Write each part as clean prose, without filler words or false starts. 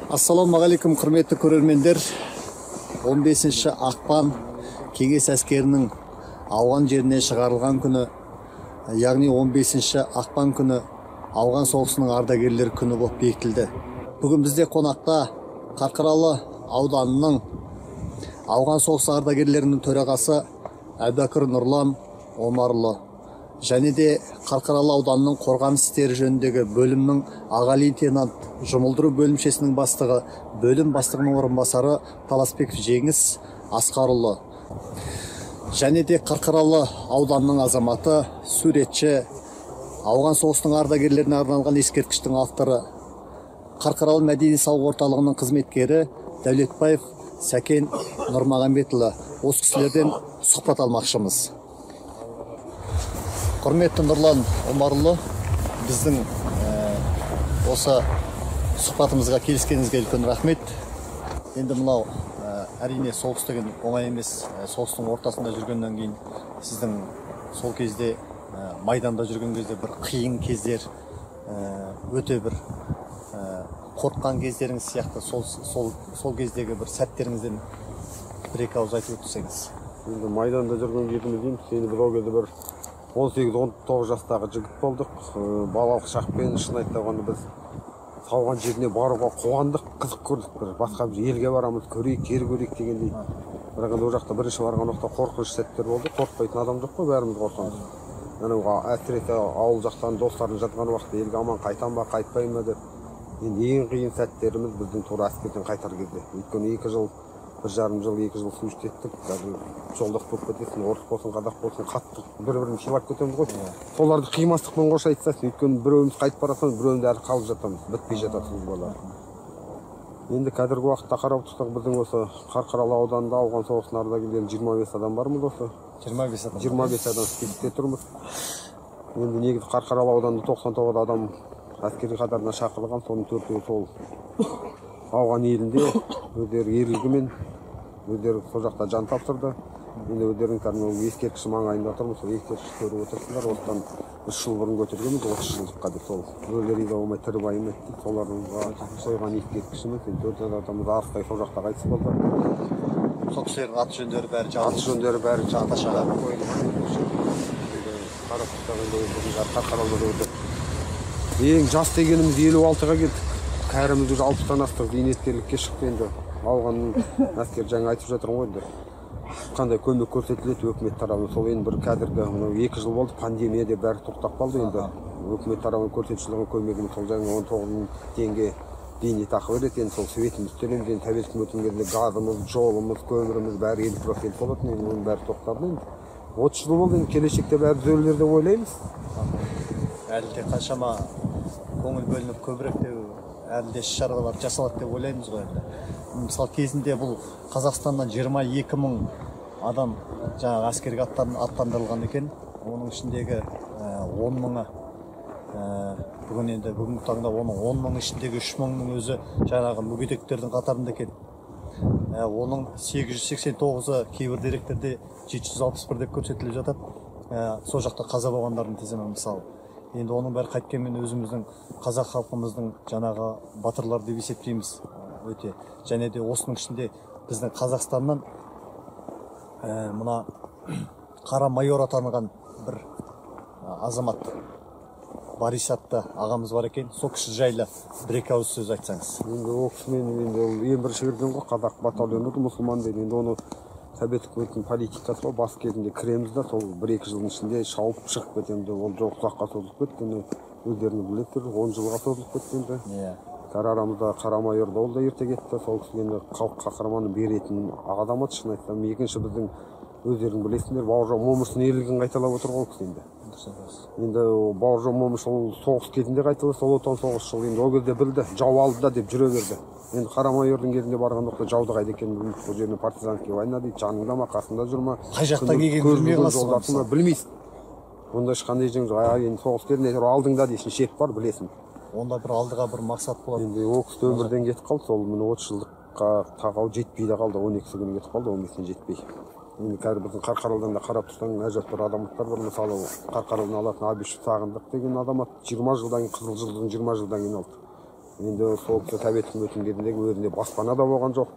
Ассалаумағалейкум, құрметті көрермендер. 15 ақпан Кеңес әскерінің ауған жеріне шығарылған күні, яғни 15 ақпан күні ауған соғысының ардагерлер күні болып бекітілді. Бүгін бізде қонақта Қарқаралы ауданының ауған соғысы ардагерлерінің төрағасы Әбдәкір Нұрлан Омарұлы және де Қарқаралы ауданының қорғаныс істері жөніндегі бөлімнің аға лейтенант жұмылдыру бөлімшесінің бастығы, бөлім бастығының орынбасары Таласбеков Жеңіс Асқарұлы және де Қарқаралы ауданының азаматы, суретші, ауған соғысының ардагерлеріне арналған ескерткіштің авторы, Қарқаралы мәдени сауық орталығының қызметкері Дәулетбаев Сәкен Нұрмағамбетұлы. Осы кісілерден сұхбат алмақшымыз. Құрметті Нұрлан Омарұлы, біздің осы сұхбатымызға келіскеніңізге үлкен рахмет. Енді мынау әрине соғыс деген оңай емес. Соғыстың ортасында жүргеннен кейін сіздің сол кезде майданда жүрген кезде бір қиын кездер, өте бір қорққан кездеріңіз сияқты сол кездегі бір сәттеріңізден бір-екі ауыз айтып өтсеңіз. Енді майданда жүрген кезіміз дейміз. Енді біз ол кезде бір 18-19 жастағы жігіт болдық. Балалық шақпен шын айтқанда біз салған жеріне баруға қуандық, қызық көрдік. Бір басқа бір елге барамыз, көрейік, жер көрейік дегендей. Бірақ енді ол жақта бірінші барған уақытта қорқыныш сәттер болды. Қорықпайтын адам жоқ қой, бәріміз қорқамыз. Әсіресе ауыл жақтан достарын жатқан уақытта елге аман қайтам ба, қайтпайым ба деп. Енді ең қиын сәттеріміз біздің тура әскерден қайтар кезде. Өйткені 2 жыл, 1,5 жыл, 2 жыл су іштеттік. Жолдақ болып кетесің, орыс болсын, қазақ болсын, қатты бір-бірін сыйлап кетеміз ғой. Соларды қимастықпен қош айтсасын, өйткені біреуіміз қайтып барасамыз, біреуінде әлі қалып жатамыз, бітпей жатасыз болар. Енді қазіргі уақытта қарап тұрсақ, біздің осы Қарқаралы ауданында ауған соғысының ардагерлері 25 адам бармыз осы. 25 адам списокте тұрмыз. Енді негізі Қарқаралы ауданында 99 адам әскери қатарына шақырылған, соның 4-еуі сол ауған елінде өздері ерлігімен өздері сол жақта жан тапсырды. Енді өздерінің кәдімгі ескерткіші маңайында тұрмыз, сол ескерткіш көріп отырсыңдар. Осыдан 3 жыл бұрын көтергенбіз, 30 жылдыққа деп сол өлері де болмай тірі байым етті. Соларға қойған ескерткішіміз, енді 4 адамымыз арыстай сол жақта қайтыс болды. Сол кісілердің аты жөндері бәрі жазылып. Аты жөндері бәрі жаташаға қойылған. Қарап тұрсақ енді бүгін Қарқаралыда өтіп. Ең жас дегеніміз 56-ға келдік. Кәріміз уже 60-тан астық зейнеткерлікке шықты енді. Алғанның әскер жаңа айтып жатырмын ғой енді. Қандай көмек көрсетіледі өкімет тарапынан. Сол енді бір қазіргі 2 жыл болды, пандемия деп бәрі тоқтап қалды енді. Өкімет тарапынан көрсетілген көмегіміз сол жаңа 19.000 теңге зейнетақы береді. Енді сол светіміз төлеміз, енді тәуелсіздік өткенде газымыз, жолымыз, көміріміз бәрі 50% болатын. Енді оның бәрі тоқтады енді. 30 жыл болды, енді келешекте бәрі түзелер деп ойлаймыз. Әлі де қаншама көңіл бөлініп көбірек те әлі де іс-шаралар жасалады деп ойлаймыз ғой енді. Мысалы кезінде бұл Қазақстаннан 22 мың адам жаңағы әскерге аттандырылған екен. Оның ішіндегі 10 мыңы бүгін енді бүгінгі таңда оның 10 мың ішіндегі 3 мыңның өзі жаңағы мүгедектердің қатарында екен. Оның 889-ы кейбір деректерде 761 деп көрсетіліп жатады. Сол жақта қаза болғандардың тізімі мысалы. Енді оның бәрі қайткенмен өзіміздің қазақ халқымыздың жаңағы батырлар деп есептейміз өте. Және де осының ішінде біздің Қазақстаннан мына қара майор атанған бір азамат Борис атты ағамыз бар екен. Сол кісі жайлы бір-екі ауыз сөз айтсаңыз. Енді ол кісімен енді ең бірінші кірген ғой, қазақ батальоны мұсылман дейді. Енді оны совет үкіметінің политикасы ғой, бас кезінде кіреміз да сол 1-2 жылдың ішінде шауып шығып кетемді. Ол жоқ ұзаққа созылып кетті. Өздеріңіз білесіздер, 10 жылға созылып кетті енді. Арамызда қара майор да ол да ерте кетті. Сол кісі енді халық қаһарманы беретін азамат, шын айтсам. Екінші біздің өздерің білесіңдер, Бауыржан Момышұлының ерлігін қайталап отыр ғой кісі енді. Енді Бауыржан Момышұлы соғыс кезінде қайталады, сол отан соғыс жылы енді ол кезде білді, жау алды да деп жүре берді. Енді қара майордың кезінде барған уақытта жауды қайда екенін білмейді. Бұл жеріне партизанский война дейді, жаныңда ма, қасында жүр ма, қай жақтан келгенін білмей қаласың, білмейсің. Онда ешқандай жеңіс, енді соғыс кезінде алдыңда дейсің, шеп бар, білесің. Онда бір алдыға бір мақсат болады. Енді ол кісі өмірден кетіп қалды, сол 30 жылдыққа тағау жетпей де қалды, 12 күні кетіп қалды, 15-іне жетпей. Енді қазір біздің Қарқаралыдан да қарап тұрсаң, әжет бір адамдар бар. Мысалы, Қарқаралыны алатын Абишев Сағындық деген адамат 20 жылдан кейін, Қызыл Жұлдыздың 20 жылдан кейін алды. енді сол кісі совет үкіметінің кезіндегі өзінде баспана да болған жоқ,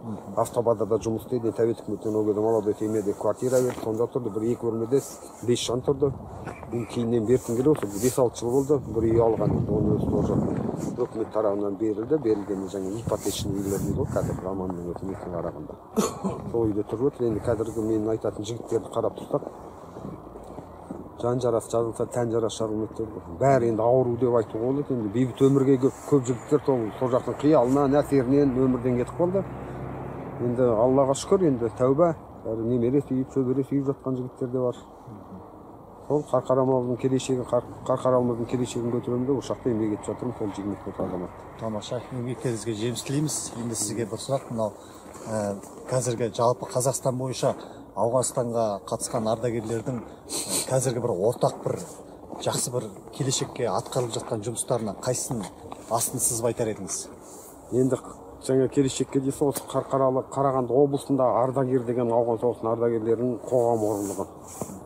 автобазада жұмыс істейді. Совет үкіметінен ол кезде молодой семьяда квартира берді, сонда тұрды, бір екі бөлмеде 5 жан тұрды. Кейіннен бертін келе осы 5-6 жыл болды, бір үй алған. Оны өзі уже үкімет тарапынан берілген жаңа ипотечный үйлер дейді ғой, қазір заманның өкіметіне қарағанда. Сол үйде тұрып отыр. Енді қазіргі мен айтатын жігіттерді қарап тұрсақ, жан жарасы жазылса, тән жарасы жарылмайды дейді. Бәрі енді ауру деп айтуға болады. Енді бейбіт өмірге көп жігіттер сол жақтың қиялынан, әсерінен өмірден кетіп қалды. Енді Аллаға шүкір, енді тәуба, бәрі немере сүйіп, шөбере сүйіп жатқан жігіттер де бар. Сол Қарқаралымыздың келешегін көтеремін де, ошақта еңбек етіп жатырмын, сол жігіт азамат. Тамаша, еңбектеріңізге жеміс тілейміз. Енді сізге бір сұрақ, мынау қазіргі жалпы Қазақстан бойынша Ауғанстанға қатысқан ардагерлердің қазіргі бір ортақ бір жақсы бір келешекке атқарылып жатқан жұмыстарына қайсысын астын сызып айтар едіңіз? Енді жаңа келешекке дейсіз, осы Қарағанды облысында ардагер деген ауған соғысының ардагерлерінің қоғам құрылған.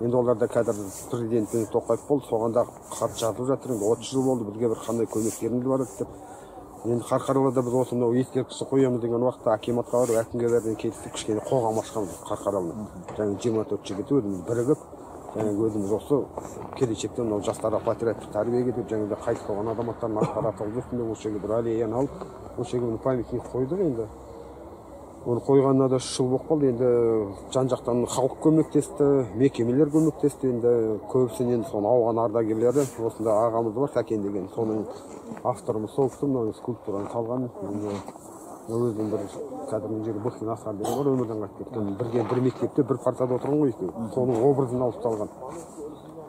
Енді оларда қазір президентіміз Тоқаев болды, соған да хат жазып жатыр. Енді 30 жыл болды, бізге бір қандай көмектеріңіз бар деп. Енді Қарқаралыда біз осы мынау ескерткішті қоямыз деген уақытта акиматқа барып әкімге бәрден келістік, кішкене қоғам ашқанбыз Қарқаралыны. Жаңа 24 жігіт өзіміз бірігіп, өзіміз осы келешекте мынау жастарға патриоттық тәрбиеге деп жаңағыдай қайтыс болған азаматтардың аттары аталып осы жерге бір аллеяны алып, осы жерге памятник қойдық. Енді оны қойғанына да 3 жыл болып қалды. Енді жан-жақтан халық көмектесті, мекемелер көмектесті. Енді көбісінен соны ауған ардагерлері, осында ағамыз бар, Сәкен деген, соның авторымыз сол кісі мына скульптураны салған. Өзінің бір кәдімгі жері Бөхтен Асқар деген бар, өмірден қайтып кеткен. Бір мектепте бір партада отырған ғой екеуі. Соның образын алып салған.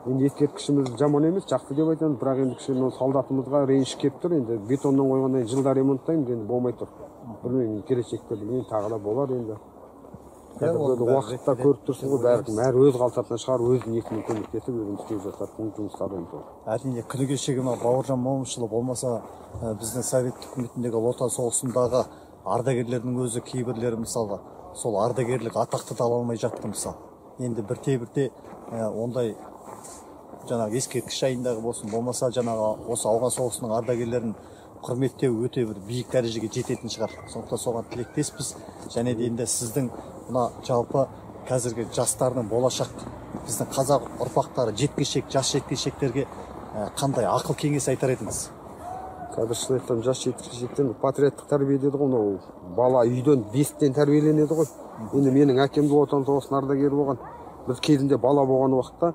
Енді ескерткішіміз жаман емес, жақсы деп айтамыз, бірақ енді кішкене солдатымызға реніш келіп тұр. Енді бетоннан қойғаннан жылда ремонттаймыз, енді болмай тұр. Білмеймін, келешекте білмеймін, тағы да болар енді. Уақытта көріп тұрсың ғой, бәрі өз қалтасынан шығар, өзінің екінің көмектесіп, өзінің істеп жататын жұмыстары. Әрине, күні кешегі Бауыржан Момышұлы болмаса, біздің совет үкіметіндегі Ұлы Отан соғысындағы ардагерлердің өзі кейбірлері мысалға сол ардагерлік атақты да ала алмай жатты мысалы. Енді бірте-бірте ондай жаңағы ескерткіш жайындағы болсын, болмаса жаңағы осы ауған соғысының ардагерлерін құрметтеу өте бір биік дәрежеге жететін шығар. Сондықтан соған тілектеспіз. Және де енді сіздің мына жалпы қазіргі жастардың болашақ біздің қазақ ұрпақтары жас жеткіншектерге қандай ақыл кеңес айтар едіңіз? Қазір шын айтсам, жас жеткіншектен патриоттық тәрбие деді ғой, мынау бала үйден бесіктен тәрбиеленеді ғой. Енді менің әкем де Отан соғысының ардагері болған. Біз кезінде бала болған уақытта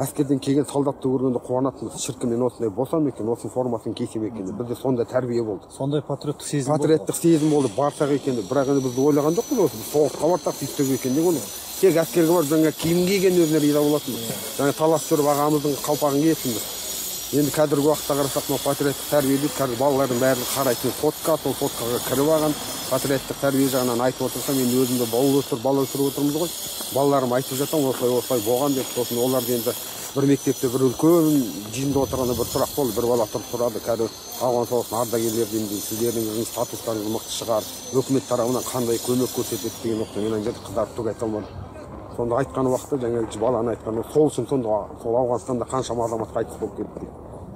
әскерден келген солдатты көргенде қуанатынбыз. Шіркін, мен осындай болсам екен, осының формасын кисем екен. Бізде сондай тәрбие болды. Сондай патриоттық сезім болды. Патриоттық сезім болды, барсақ екен. Бірақ енді біз ойлаған жоқпыз осы соғысқа барсақ сөйтсек екен деп оны. Тек әскерге барып жаңа киім киген өзіне риза болатын. Жаңа талас жүріп ағамыздың қалпағын киетінбіз. Енді қазіргі уақытта қарасақ, мына патриоттық тәрбие дейді, қазір балалардың бәрі қарайтын фотка, сол фоткаға кіріп алған. Патриоттық тәрбие жағынан айтып отырсам, енді өзімді бала өсіріп отырмыз ғой. Балаларым айтып жатам, осылай болған деп. Сосын оларды енді бір мектепте бір үлкен жиында отырғанда бір сұрақ болды, бір бала тұрып тұрады. Қазір ауған соғысының ардагерлері енді сіздердің статустарыңыз мықты шығар, үкімет тарапынан қандай көмек көрсетеді деген уақытта мен енді қыздарып түк айта алмадым. Сонда айтқан уақытта жаңағы баланы айтқан, сол үшін сонда сол Ауғанстанда қаншама азамат қайтыс болып кетті.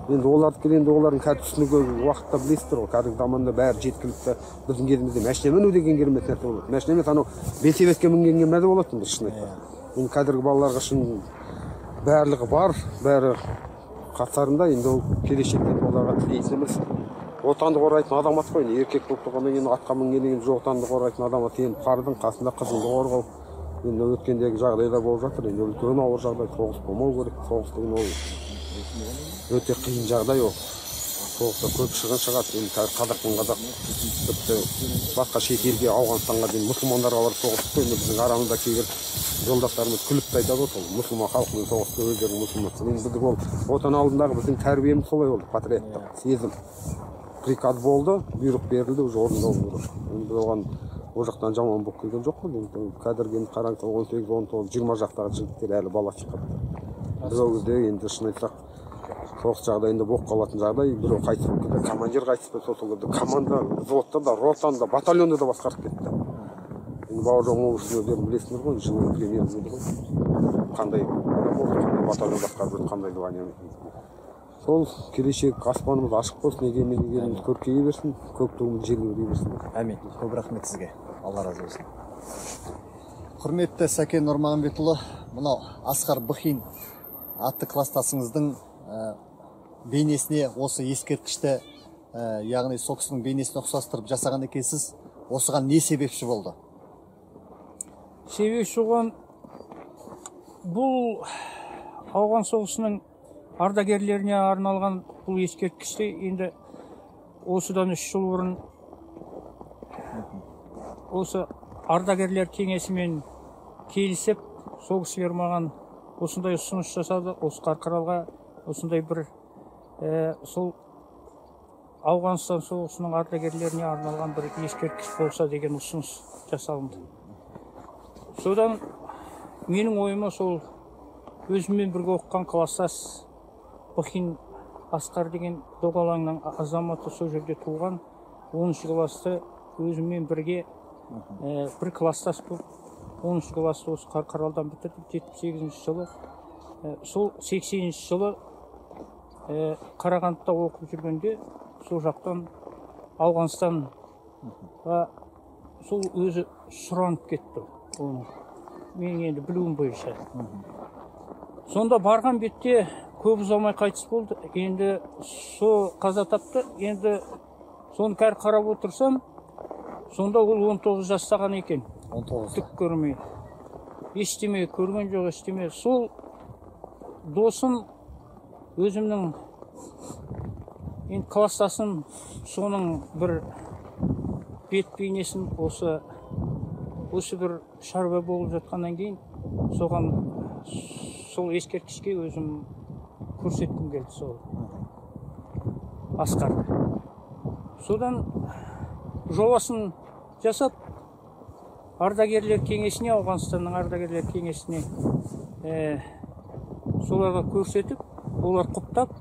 Енді олардікі енді олардың қазір түсінігі уақытта білесіздер ғой, қазіргі заманда бәрі жеткілікті. Біздің кезімізде машина міну деген керемет нәрсе болады. Машина емес, анау велосипедке мінгенге мәз болатын біз шын айтсақ. Енді қазіргі балаларға шын барлығы бар, бәрі қатарында. Енді ол келешекте оларға тілейтініміз отанды қорғайтын азамат қой. Еркек болып тұрғаннан кейін атқа мінгеннен кейін отанды қорғайтын азамат, енді парыздың қасында қызыңды қорғау. Енді өткендегі жағдайлар болып жатыр. Енді үлкен ауыр жағдай, соғыс болмау керек. Соғыс деген ол өте қиын жағдай ол. Соғыста көп шығын шығады. Енді қазақтың тіпті басқа шет елге, Ауғанстанға дейін мұсылмандарға барып соғысты. Енді біздің арамызда кейбір жолдастарымыз күліп те айтады ғой, мұсылман халқымен соғысты, өздерінің мұсылман. Енді ол отан алдындағы біздің тәрбиеміз солай болды, патриоттық сезім. Приказ болды, бұйрық берілді, уже орындалу керек. Енді оған ол жақтан жаман болып келген жоқ қой. Қазіргі енді қараңыз, 18, 19, 20 жақтағы жігіттер әлі бала шықпады. Біз ол кезде енді шын айтсақ, соғыс жағдайында болып қалатын жағдай, біреу қайтыс болып кетті, командир қайтыс болды, сол кезде команда, взводта да, ротанда, батальонда да басқарып кетті. Енді Бауыржан Момышұлын өздерің білесіңдер ғой, жылы премьер болды ғой. Қандай адам болды, қандай батальон басқарып жүрді, қандай званиямен. Сол келешек аспанымыз ашық болсын, егемен еліміз көркейе берсін, көк туымыз жерге өре берсін. Әмин. Көп рахмет сізге. Алла разы болсын. Құрметті Сәкен Нұрмағамбетұлы, мынау Асқар Быхин атты кластасыңыздың бейнесіне осы ескерткішті, яғни сол кісінің бейнесіне ұқсастырып жасаған екенсіз. Осыған не себепші болды? Себепші оған бұл ауған соғысының ардагерлеріне арналған бұл ескерткішті енді осыдан 3 жыл бұрын осы ардагерлер кеңесімен келісіп, сол кісілер маған осындай ұсыныс жасады. Осы Қарқаралыға осындай бір сол Ауғанстан соғысының ардагерлеріне арналған бір ескерткіш болса деген ұсыныс жасалынды. Содан менің ойыма сол өзіммен бірге оқыған кластас Быхин Асқар деген Доғалаңның азаматы сол жерде туған 10-шы класты өзіммен бірге бір кластас болып 10-шы класты осы Қарқаралыдан бітірдім 78-ші жылы. Сол 80-ші жылы Қарағандыда оқып жүргенде сол жақтан Ауғанстанға сол өзі сұранып кетті. Мен енді білуім бойынша. Сонда барған бетте көп ұзамай қайтыс болды. Енді сол қаза тапты. Енді соны кәр қарап отырсам, сонда ол 19 жастаған екен. 19. Түк көрмей. Ештеме көрген жоқ, ештеме. Сол досым өзімнің енді кластасым соның бір бет бейнесін осы бір шаруа болып жатқаннан кейін соған сол ескерткішке өзім көрсеткім келді сол Асқарды. Содан жобасын жасап ардагерлер кеңесіне, Ауғанстанның ардагерлер кеңесіне соларға көрсетіп, олар құптап,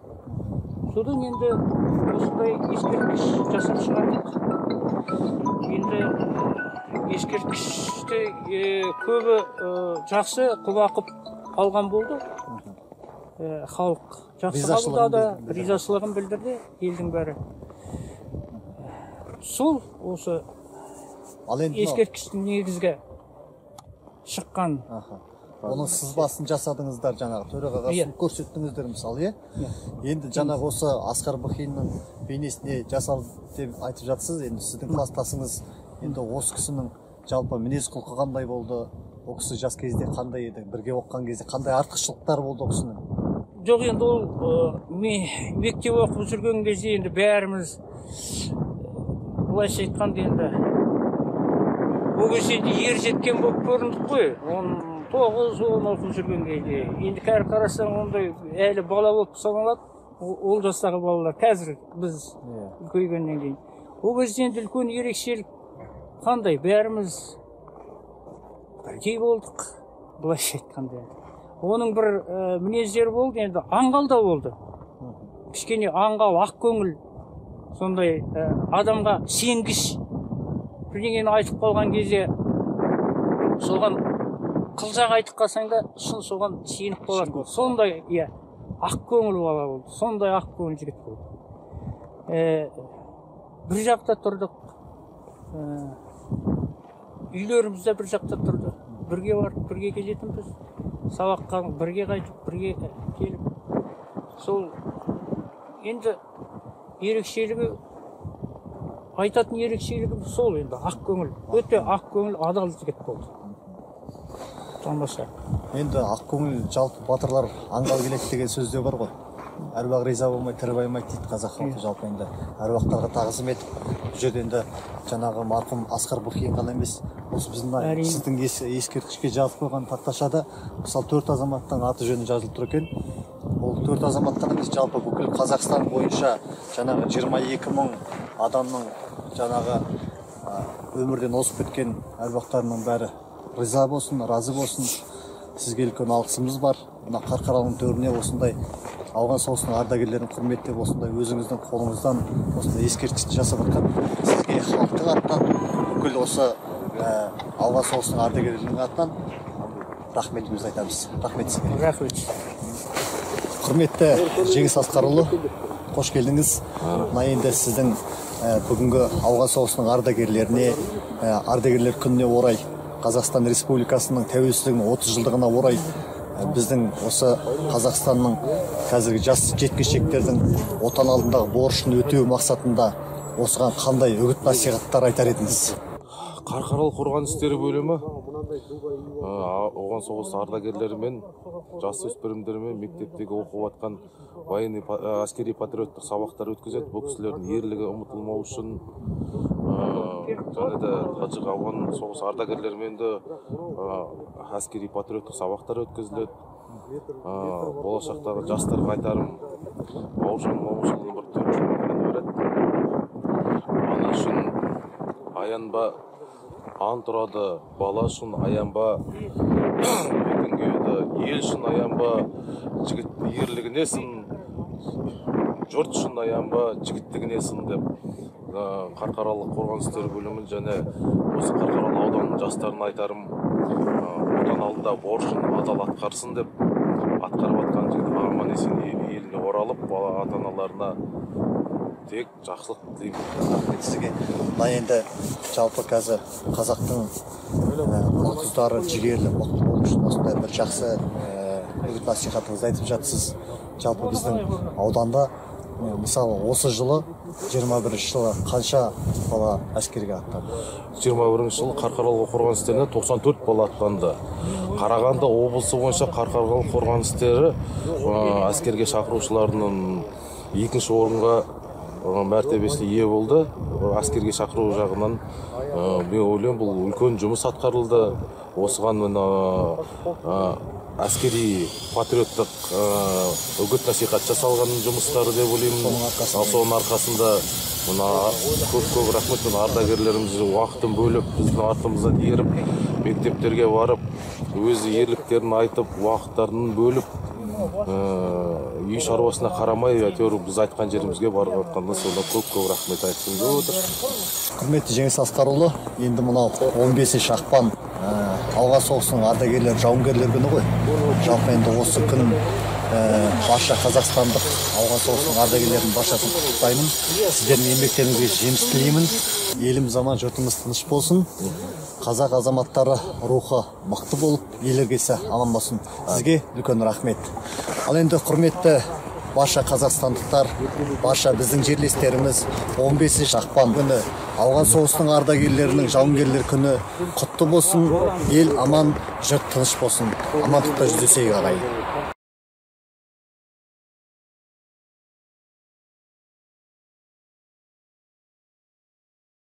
содан енді осындай ескерткіш жасап шығардық. Енді ескерткішті көбі жақсы құлақып алған болды. Халық жақсы қабылдады, ризашылығын білдірді, елдің бәрі. Сол осы ескерткіштің негізгі шыққан. Оның сызбасын жасадыңыздар, жаңағы төрағаға көрсеттіңіздер мысалы, Енді жаңағы осы Асқар Быхиннің бейнесіне жасалды деп айтып жатсыз. Енді сіздің кластасыңыз, енді осы кісінің жалпы мінез құлқы қандай болды? Ол кісі жас кезде қандай еді? Бірге оқыған кезде қандай артықшылықтар болды ол кісінің? Жоқ, енді ол мектеп оқып жүрген кезде енді бәріміз былайша айтқанда енді ол кезде ер жеткен болып көріндік қой. 19-10 оқып жүрген кезде. Енді кәрі қарасаң ондай әлі бала болып саналады. Ол жастағы балалар қазір біз үлкейгеннен кейін. Ол кезде енді үлкен ерекшелік қандай? Бәріміз бірге болдық, былайша айтқанда. Оның бір мінездері болды, енді аңғал да болды. Кішкене аңғал, ақ көңіл, сондай адамға сенгіш. Бірдеңені айтып қалған кезде соған қылжақ айтып қалсаң да шын соған сеніп қалады. Сондай, ақ көңіл бала болды. Сондай ақ көңіл жігіт болды. Бір жақта тұрдық. Үйлерімізде бір жақта тұрды. Бірге барып, бірге келетінбіз. Сабаққа бірге қайтып, бірге келіп. Сол енді ерекшелігі, айтатын ерекшелігі сол енді ақ көңіл. Өте ақ көңіл, адал жігіт болды. Тамаша. Енді ақ көңіл жалпы батырлар аңғал келеді деген сөзде бар ғой. Әруақ риза болмай, тірі баймайды дейді қазақ халқы. Жалпы енді әруақтарға тағзым етіп, бұл жерде енді жаңағы марқұм Асқар Быхин ғана емес, осы біздің сіздің ескерткішке жазып қойған тақташада мысалы 4 азаматтың аты жөні жазылып тұр екен. Ол 4 азаматтан емес, жалпы бүкіл Қазақстан бойынша жаңағы 22 мың адамның жаңағы өмірден озып кеткен әруақтарының бәрі риза болсын, разы болсын. Сізге үлкен алғысымыз бар. Мына Қарқаралының төріне осындай ауған соғысының ардагерлерін құрметтеп, осындай өзіңіздің қолыңыздан осындай ескерткішті жасап жатқан сізге халықтың атынан, бүкіл осы ауған соғысының ардагерлерінің атынан рахметімізді айтамыз. Рахмет сізге. Рахмет. Құрметті Жеңіс Асқарұлы, қош келдіңіз. Мына енді сіздің бүгінгі ауған соғысының ардагерлеріне, ардагерлер күніне орай, Қазақстан Республикасының тәуелсіздігінің 30 жылдығына орай, біздің осы Қазақстанның қазіргі жас жеткіншектердің отан алдындағы борышын өтеу мақсатында осыған қандай үгіт насихаттар айтар едіңіз? Қарқаралы қорғаныс істері бөлімі ауған соғысы ардагерлерімен, жасөспірімдермен мектептегі оқып жатқан военный әскери патриоттық сабақтар өткізеді. Бұл кісілердің ерлігі ұмытылмау үшін және де тәжік ауған соғысы ардагерлерімен де әскери патриоттық сабақтар өткізіледі. Болашақтағы жастарға айтарым, бауыржан момышұлының бір түрі бар. Ана үшін аянба, ант ұрады, бала үшін аянба, бетіңгейді, ел үшін аянба, жігіт ерлігінесін, жұрт үшін аянба, жігіттігінесін деп Қарқаралы қорғаныс істері бөлімін және осы Қарқаралы ауданының жастарына айтарым, отан алдында борышын адал атқарсын деп, атқарып атқан жігіт аман есен еліне оралып, бала ата-аналарына тек жақсылық тілеймін. Сізге мына енді жалпы қазір қазақтың ұл-қыздары жігерлі мықты болу үшін осындай бір жақсы үгіт насихатыңызды айтып жатсыз. Жалпы біздің ауданда мысалы осы жылы 21 жылы қанша бала әскерге аттанды? 21 жылы Қарқаралы қорғаныс істеріне 94 бала аттанды. Қарағанды облысы бойынша Қарқаралы қорғаныс істері әскерге шақырушыларының екінші орынға мәртебесіне ие болды. Әскерге шақыру жағынан мен ойлаймын, бұл үлкен жұмыс атқарылды. Осыған әскери патриоттық үгіт насихат жасалған жұмыстары деп ойлаймын. Соның арқасында көп рахмет, ардагерлеріміз уақытын бөліп, біздің артымыздан еріп, мектептерге барып, өз ерліктерін айтып, уақыттарын бөліп, үй шаруасына қарамай, әйтеуір біз айтқан жерімізге барып жатқанда сонда көп рахмет айтқым келіп отыр. Құрметті Жеңіс Асқарұлы, енді мынау 15 ақпан ауған соғысының ардагерлер, жауынгерлер күні ғой. Жалпы енді осы күн барша қазақстандық ауған соғысының ардагерлерінің баршасын құттықтаймын. Сіздердің еңбектеріңізге жеміс тілеймін. Еліміз аман, жұртымыз тыныш болсын. Қазақ азаматтары рухы мықты болып, ел іргесі аман болсын. Сізге үлкен рахмет. Ал енді құрметті барша қазақстандықтар, барша біздің жерлестеріміз 15 ақпан күні ауған соғысының ардагерлерінің жауынгерлер күні құтты болсын. Ел аман, жұрт тыныш болсын. Амандықта жүздесейік ағайын.